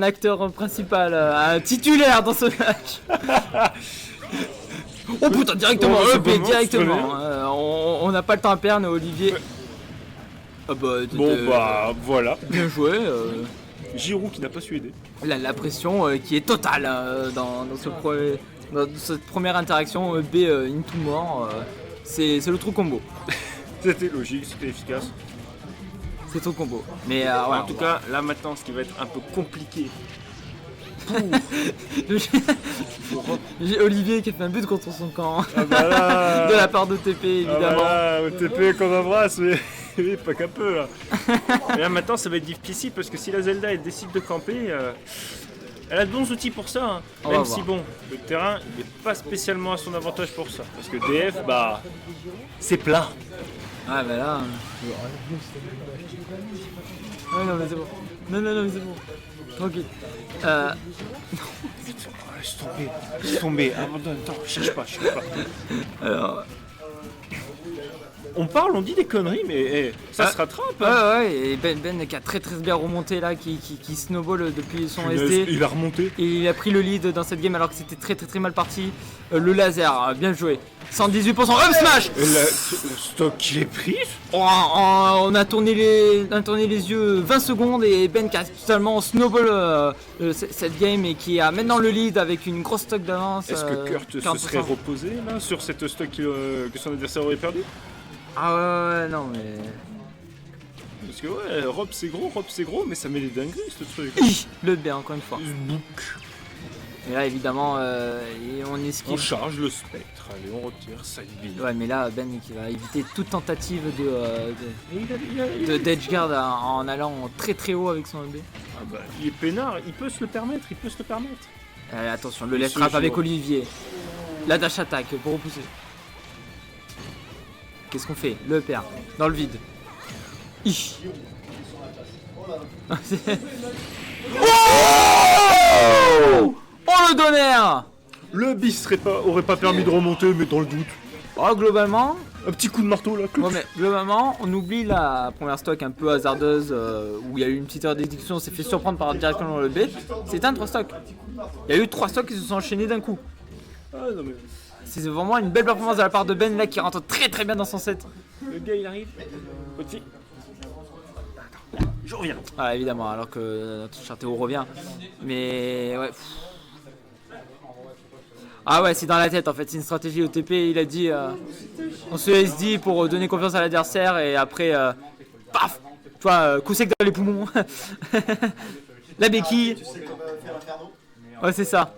acteur principal, un titulaire dans ce match. Oh putain, directement, EP, directement. On n'a pas le temps à perdre, Olivier. Ah bah, voilà. Bien joué. Giroud qui n'a pas su aider. La pression qui est totale dans cette première interaction B into mort. C'est le trou combo. C'était logique, c'était efficace. C'est trop combo. Mais en tout cas, là maintenant, ce qui va être un peu compliqué. J'ai Olivier qui a fait un but contre son camp. Ah bah là, de la part de TP évidemment. Ah bah là, TP qu'on embrasse, mais pas qu'un peu là. Et là maintenant, ça va être difficile parce que si la Zelda elle décide de camper, elle a de bons outils pour ça. Hein. Même si bon, le terrain il n'est pas spécialement à son avantage pour ça. Parce que DF, c'est plat. Ah bah là. Ah non mais c'est bon. Non mais c'est bon. Tranquille. Laisse tomber. Attends, cherche pas. Alors. On parle, on dit des conneries, mais ça se rattrape. Ouais, et Ben qui a très bien remonté là, qui snowball depuis son SD. Il a remonté. Et il a pris le lead dans cette game alors que c'était très mal parti. Le laser, bien joué. 118% up smash. Et le stock qu'il est pris. On a tourné les yeux 20 secondes et Ben qui a totalement snowball cette game et qui a maintenant le lead avec une grosse stock d'avance. Est-ce que Kurt se serait reposé là sur cette stock que son adversaire aurait perdu? Ah ouais, non mais... Parce que ouais, Rob c'est gros, mais ça met les dingueries ce truc. Le B encore une fois. Et là évidemment, on esquive. On charge le spectre, allez on retire, ça évite. Ouais mais là Ben qui va éviter toute tentative d'edge guard en allant très haut avec son B. Ah bah il est peinard, il peut se le permettre. Attention, le left trap avec Olivier. La dash attack pour repousser. Qu'est-ce qu'on fait? Le perd dans le vide. Oh le donner. Le bis aurait pas permis de remonter, mais dans le doute. Oh globalement. Un petit coup de marteau là. Ouais, mais globalement, on oublie la première stock un peu hasardeuse où il y a eu une petite heure d'exécution, on s'est fait surprendre par directement le B. C'était un 3 stocks. Il y a eu 3 stocks qui se sont enchaînés d'un coup. Ah non mais... C'est vraiment une belle performance de la part de Ben là qui rentre très bien dans son set. Le gars il arrive. Petit. Je reviens. Ah évidemment, alors que notre Chartéo revient. Mais ouais. Ah ouais, c'est dans la tête en fait, c'est une stratégie OTP. Il a dit on se SD pour donner confiance à l'adversaire et après paf, tu vois, coup sec dans les poumons. La béquille. Ouais, c'est ça.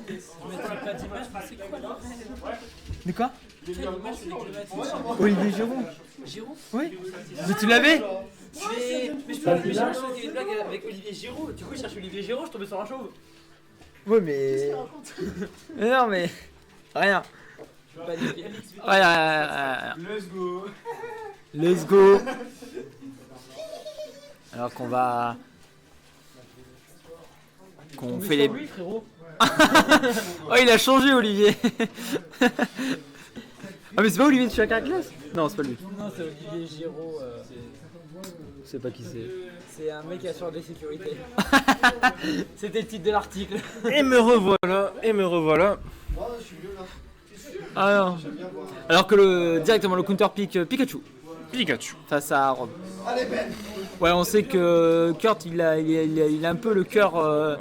Je mettrai pas d'image, mais c'est quoi? De quoi? Quelle image tu veux que je mette? Olivier Giroud. Giroud? Oui. Mais tu l'avais? Mais je peux chercher des blagues avec Olivier Giroud. Du coup, je cherche Olivier Giroud, je tombais sur un chauve. Ouais, mais. Mais non, mais. Rien. Rien. Let's go. Alors qu'on va. Qu'on fait les. Lui, frérot. Oh, il a changé, Olivier. Ah, mais c'est pas Olivier de Chacun-Classe? Non, c'est pas lui. Non, c'est Olivier Giroud. Je sais pas qui c'est. C'est un mec qui assure des sécurités. C'était le titre de l'article. Et me revoilà. Ah non. Alors que directement le counter pick Pikachu face à Rob. Ouais, on sait que Kurt il a un peu le cœur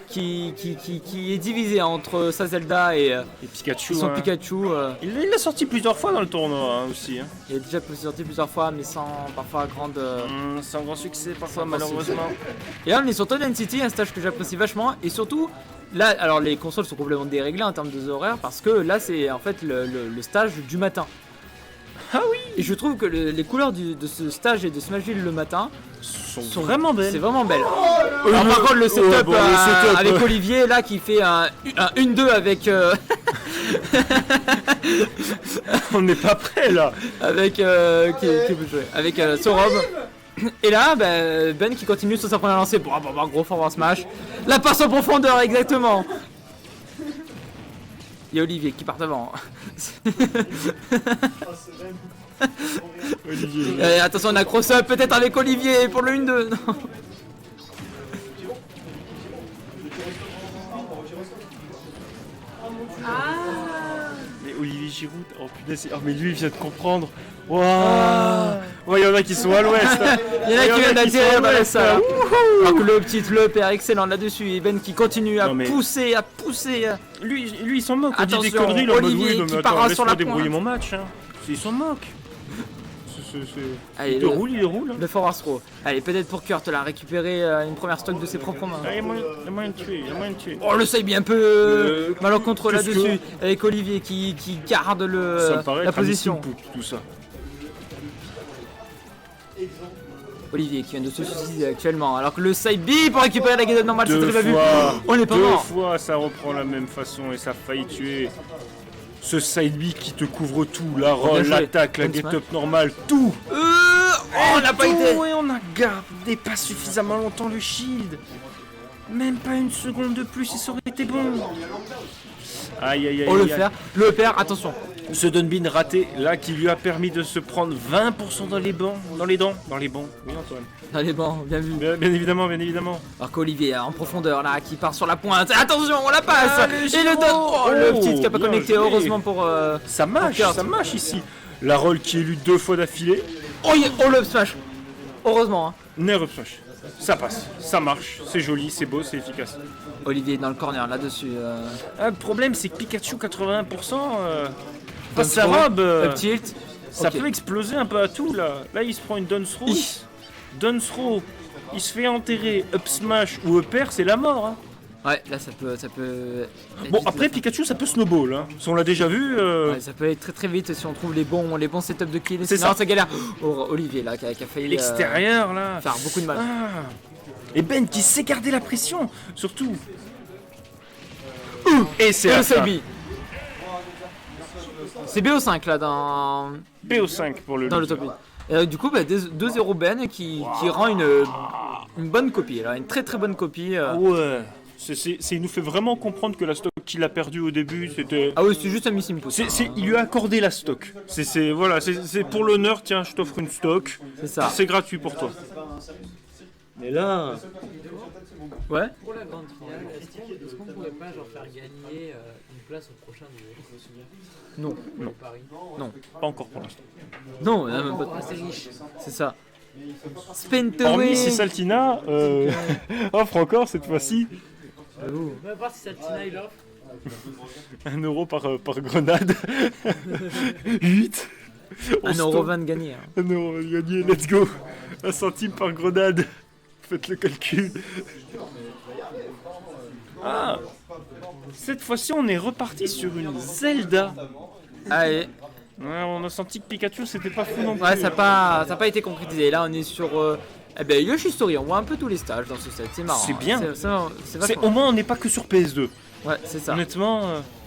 qui est divisé entre sa Zelda et Pikachu. son Pikachu. Il l'a sorti plusieurs fois dans le tournoi aussi. Hein. Il a déjà sorti plusieurs fois, mais sans parfois sans grand succès parfois malheureusement. Et là on est sur Toad City, un stage que j'apprécie vachement, et surtout là, alors les consoles sont complètement déréglées en termes de horaires parce que là c'est en fait le stage du matin. Ah oui. Et je trouve que les couleurs de ce stage et de Smashville le matin sont vraiment belles. C'est vraiment belle. Alors, par contre le setup, avec Olivier là qui fait un 1-2 avec on n'est pas prêt là. Avec qui peut jouer avec Sorob. Et là Ben qui continue sur sa première lancée. Gros forward smash. La passe en profondeur exactement. Il y a Olivier qui part devant. Olivier. Attention, on a cross-up peut-être avec Olivier pour le 1-2. Non. Mais Olivier Giroud, oh punaise, oh mais lui il vient de comprendre. Waouh. Ouais, il y en a qui sont à l'ouest. Il y en a qui viennent d'atterrir dans la salle. Wouhou. Alors que le petit Le Père excellent là-dessus. Et Ben qui continue à Non, mais- pousser. Lui il s'en moque. On dit des Attention, conneries, là, en mode, Olivier oui, non, qui mais part attends, sur laisse-moi la débrouiller pointe. mon match. Hein. Il s'en moque. Allez, Il te roule, il roule. Le forward throw. Allez, peut-être pour Kurt là, récupérer une première stock de ses propres mains. Ah, il y a moyen de tuer, il y a moyen de tuer. Oh, le save un peu malencontreux qu'est-ce là-dessus. Avec Olivier qui garde Ça me paraît la être un position. missing put, tout ça. Olivier qui vient de se suicider actuellement. Alors que le side B pour récupérer la gazette normale, c'est Deux très bien vu. fois, On n'est pas deux mort. fois, ça reprend la même façon et ça a failli tuer. Ce side B qui te couvre tout, la roll, joué. l'attaque, la Bonne get-up normale, tout. On n'a pas été. Et on a gardé pas suffisamment longtemps le shield. Même pas une seconde de plus, et ça aurait été bon. Aïe aïe aïe. Oh, le aïe. faire. Le père, attention. Ce Dunbin raté, là, qui lui a permis de se prendre 20% dans les bancs, dans les dents, dans les bancs. Oui, Antoine. Dans les bancs, bien vu. Bien évidemment, bien évidemment. Alors qu'Olivier en profondeur là, qui part sur la pointe. Attention, on la passe. Ah, le Et Giro. le donne. Oh, le Oh, petit qui a pas bien connecté. joué. Heureusement pour. Ça mâche, Kurt. ça mâche ici. La roll qui est lue 2 fois d'affilée. Oh, oh le up smash. Heureusement. Hein. Nerf up smash. Ça passe, ça marche, c'est joli, c'est beau, c'est efficace. Olivier dans le corner là-dessus. Ah, le problème, c'est que Pikachu 81%, passe Down sa throw, robe, up tilt. ça Ok. peut exploser un peu à tout là. Là, il se prend une down throw. Ih. Down throw, il se fait enterrer, up smash ou up air, c'est la mort. Hein. Ouais, là ça peut. Bon, après Pikachu, ça peut snowball. Hein. Si on l'a déjà vu. Ouais, ça peut aller très très vite si on trouve les bons setups de kills. C'est Sinon, ça. ça galère. Oh, Olivier là qui a failli L'extérieur là. faire beaucoup de mal. Ah. Et Ben qui sait garder la pression, surtout. Et c'est Et la le fin. Sabi. C'est BO5 là dans BO5 pour le le top 8. Et du coup, 2-0 Ben qui rend une bonne copie, là, une très très bonne copie. Ouais. Il nous fait vraiment comprendre que la stock qu'il a perdue au début, c'était. Ah oui, c'est juste un missing put. Il lui a accordé la stock. Voilà, c'est pour l'honneur, tiens, je t'offre une stock. C'est ça. C'est gratuit pour toi. Mais là. Ouais. Pour la grande finale, est-ce qu'on pourrait pas genre faire gagner une place au prochain du Non, le Paris? Pas encore pour l'instant. non, même pas. Ah, c'est riche. C'est ça. Spin to Hormis win. si Saltina offre encore cette fois-ci On va voir si Saltina il offre. 1 euro par grenade. 8. 1,20€ de gagné. Hein. 1 euro gagné, let's go. 1 centime par grenade. Faites le calcul. Ah, cette fois-ci, on est reparti sur une Zelda. Allez. Ouais, on a senti que Pikachu, c'était pas fou non plus. Ouais, ça n'a pas été concrétisé. Là, on est sur Yoshi Story. On voit un peu tous les stages dans ce set. C'est marrant. C'est bien. C'est vachement. Au moins, on n'est pas que sur PS2. Ouais, c'est ça. Honnêtement,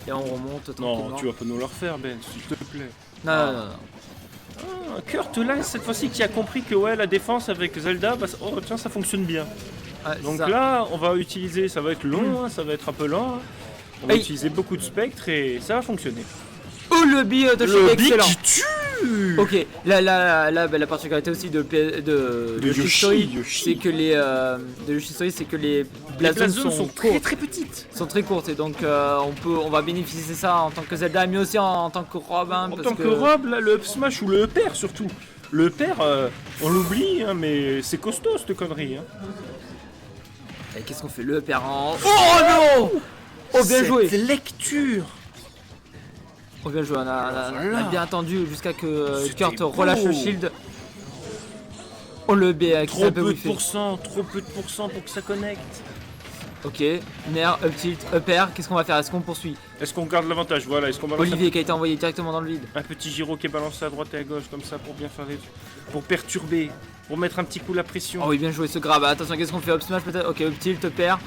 Et on remonte non, tranquillement. tu vas pas nous le refaire, Ben, s'il te plaît. Non. Ah, Kurt, là, cette fois-ci, qui a compris que ouais, la défense avec Zelda, bah, oh tiens, ça fonctionne bien. Ouais, c'est Donc ça. là, on va utiliser, ça va être long, hein, ça va être un peu lent. Hein. On va Hey. utiliser beaucoup de spectres et ça va fonctionner. Oh, le billet de Le chez big excellent. qui tue. Ok, la particularité aussi de Yoshi Story, Yoshi. c'est que de Yoshi Story, c'est que les Les blazones zones sont très courtes, très petites. sont très courtes et donc on va bénéficier de ça en tant que Zelda, mais aussi en tant que Robin. En tant que Rob, là, le up smash ou le up air surtout. Le up air, on l'oublie, hein, mais c'est costaud cette connerie. Hein. Et qu'est-ce qu'on fait le père en... Oh non. Oh bien joué. Cette lecture. Oh bien joué, on a Voilà. bien attendu jusqu'à que C'était Kurt beau. relâche le shield. Oh le B qui Trop s'est un peu peu de whiffé. pourcents, trop peu de pourcents pour que ça connecte. Ok, Nair, up tilt, up air, qu'est-ce qu'on va faire? Est-ce qu'on poursuit? Est-ce qu'on garde l'avantage? Voilà, est-ce qu'on balance Olivier qui a été envoyé directement dans le vide. un petit gyro qui est balancé à droite et à gauche comme ça pour bien faire les... pour perturber, pour mettre un petit coup la pression. Oh oui, bien joué ce grab. Attention, qu'est-ce qu'on fait? Up smash peut-être? Ok, up tilt, up air.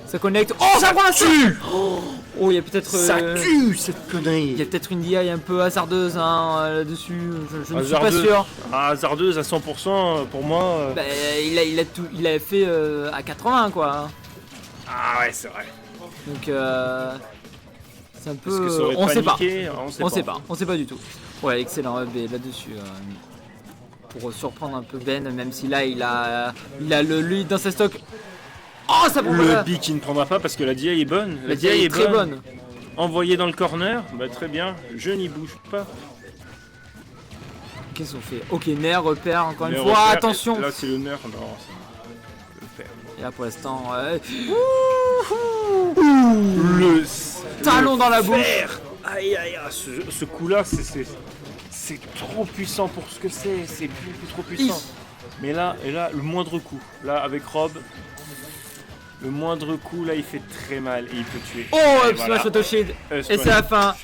Ça connecte. Oh, ça prend la tue. Oh, il y a peut-être. Ça tue cette connerie. Il y a peut-être une DI un peu hasardeuse hein, là-dessus. Je ne suis pas Hasardeuse. sûr. Ah, hasardeuse à 100% pour moi. Bah, il a fait à 80 quoi. Ah ouais, c'est vrai. Donc C'est un peu. Est-ce que ça aurait On sait pas. paniqué On sait pas du tout. Ouais, excellent hub là-dessus. Pour surprendre un peu Ben, même si là il a le lead dans sa stock. Oh, ça prend Le B qui ne prendra pas parce que la DI est bonne. La DI est très bonne. Envoyé dans le corner, bah très bien, je n'y bouge pas. Qu'est-ce qu'on fait? Ok, Nair repère encore une Nair fois, repère. attention. Là c'est le Nair, non, c'est le père. Et là pour l'instant, Le talon dans la bouche. Aïe aïe aïe, ce coup-là, c'est trop puissant pour ce que c'est beaucoup trop puissant. Mais là, le moindre coup, là avec Rob, le moindre coup là il fait très mal et il peut tuer. Oh, Et up smash auto shield. Et c'est la fin.